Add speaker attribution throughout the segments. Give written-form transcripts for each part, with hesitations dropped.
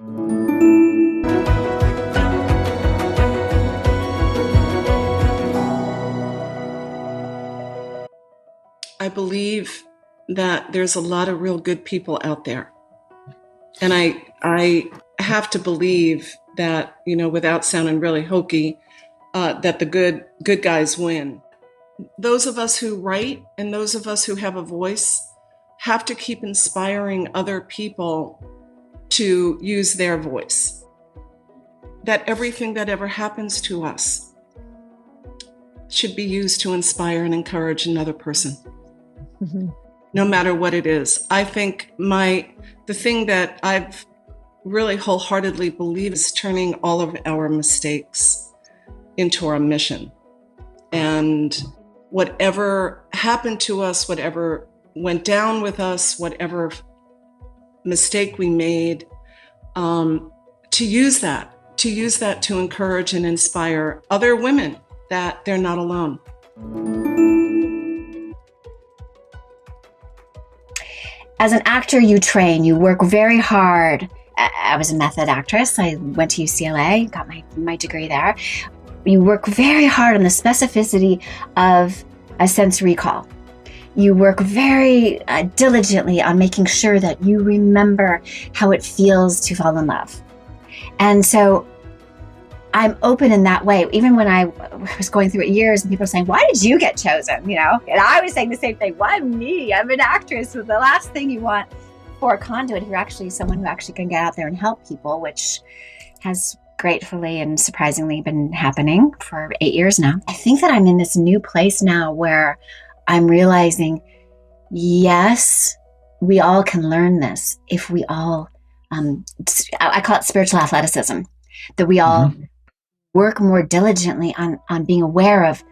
Speaker 1: I believe that there's a lot of real good people out there. And I have to believe that, without sounding really hokey, that the good guys win. Those of us who write and those of us who have a voice have to keep inspiring other people to use their voice. That everything that ever happens to us should be used to inspire and encourage another person. Mm-hmm. No matter what it is. I think the thing that I've really wholeheartedly believe is turning all of our mistakes into our mission. And whatever happened to us, whatever went down with us, whatever mistake we made, to use that to encourage and inspire other women that they're not alone.
Speaker 2: As an actor, you train, you work very hard. I was a method actress. I went to UCLA, got my degree there. You work very hard on the specificity of a sense recall. You work very diligently on making sure that you remember how it feels to fall in love. And so I'm open in that way. Even when I was going through it years and people were saying, why did you get chosen? And I was saying the same thing. Why me? I'm an actress. So the last thing you want for a Conduit, who actually someone who actually can get out there and help people, which has gratefully and surprisingly been happening for 8 years now. I think that I'm in this new place now where I'm realizing, yes, we all can learn this if we all, I call it spiritual athleticism, that we all work more diligently on being aware of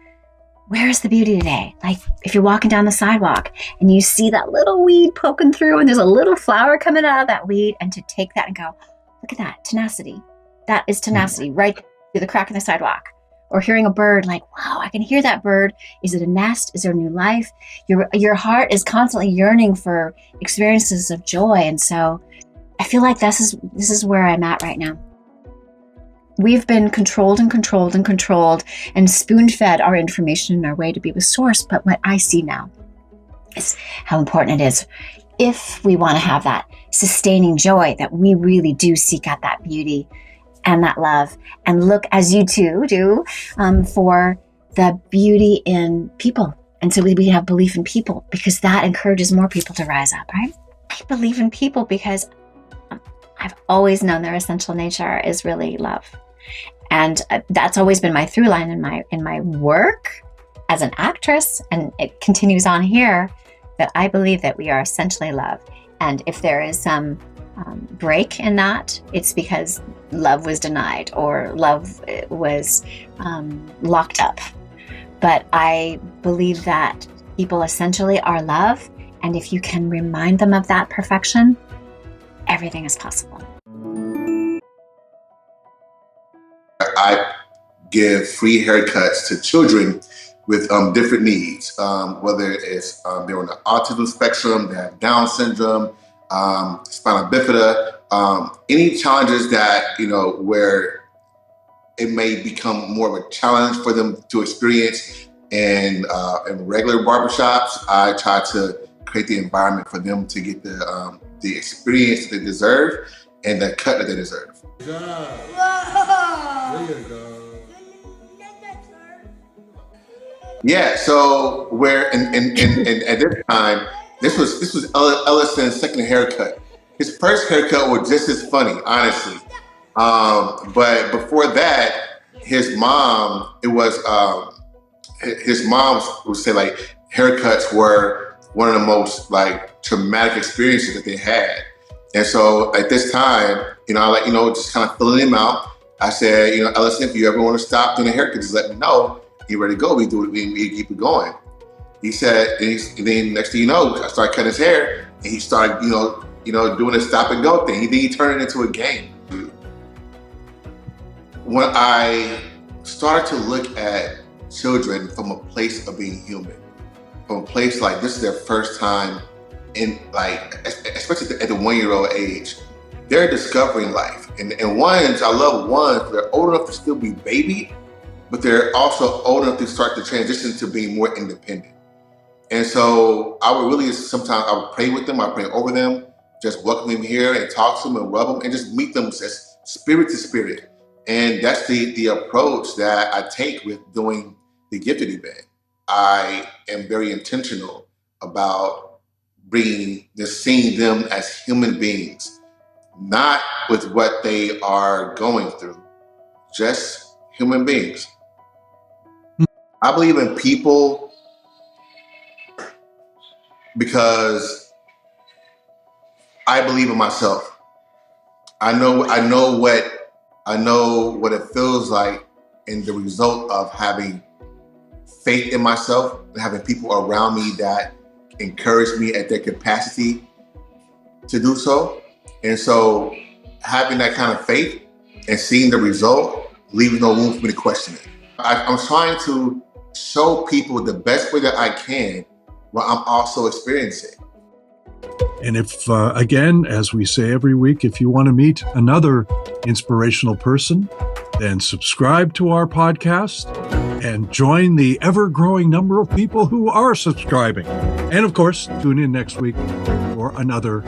Speaker 2: where is the beauty today. Like if you're walking down the sidewalk and you see that little weed poking through and there's a little flower coming out of that weed, and to take that and go, look at that tenacity. That is tenacity right through the crack in the sidewalk. Or hearing a bird, like, wow, I can hear that bird. Is it a nest? Is there new life? Your heart is constantly yearning for experiences of joy. And so I feel like this is where I'm at right now. We've been controlled and spoon-fed our information and our way to be with source. But what I see now is how important it is, if we want to have that sustaining joy, that we really do seek out that beauty and that love, and look, as you two do, for the beauty in people. And so we have belief in people, because that encourages more people to rise up, right? I believe in people because I've always known their essential nature is really love. And that's always been my through line in my work as an actress, and it continues on here, that I believe that we are essentially love. And if there is some break in that, it's because love was denied or love was locked up. But I believe that people essentially are love, and if you can remind them of that perfection, everything is possible.
Speaker 3: I give free haircuts to children with different needs, whether it's they're on the autism spectrum, they have Down syndrome, spinal bifida, any challenges that, where it may become more of a challenge for them to experience in regular barbershops. I try to create the environment for them to get the experience that they deserve and the cut that they deserve. There you go. Yeah, so where and at this time, this was Ellison's second haircut. His first haircut was just as funny, honestly. But before that, his mom would say like haircuts were one of the most like traumatic experiences that they had. And so at this time, I just kind of filling him out. I said, Ellison, if you ever want to stop doing a haircut, just let me know. You ready to go? We do it. We keep it going. He said, and then next thing you know, I started cutting his hair, and he started, doing a stop and go thing. He turned it into a game. When I started to look at children from a place of being human, from a place like this is their first time in, like, especially at the 1-year-old age, they're discovering life. And ones, I love ones, they're old enough to still be baby, but they're also old enough to start to transition to being more independent. And so I would really, sometimes I would pray with them, I pray over them, just welcome them here and talk to them and rub them and just meet them as spirit to spirit. And that's the approach that I take with doing the gifted event. I am very intentional about seeing them as human beings, not with what they are going through, just human beings. I believe in people because I believe in myself. I know what it feels like in the result of having faith in myself and having people around me that encourage me at their capacity to do so. And so having that kind of faith and seeing the result leaves no room for me to question it. I'm trying to show people the best way that I can what I'm also experiencing.
Speaker 4: And if, again, as we say every week, if you want to meet another inspirational person, then subscribe to our podcast and join the ever-growing number of people who are subscribing. And of course, tune in next week for another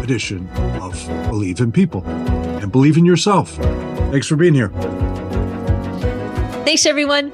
Speaker 4: edition of Believe in People and Believe in Yourself. Thanks for being here.
Speaker 5: Thanks, everyone.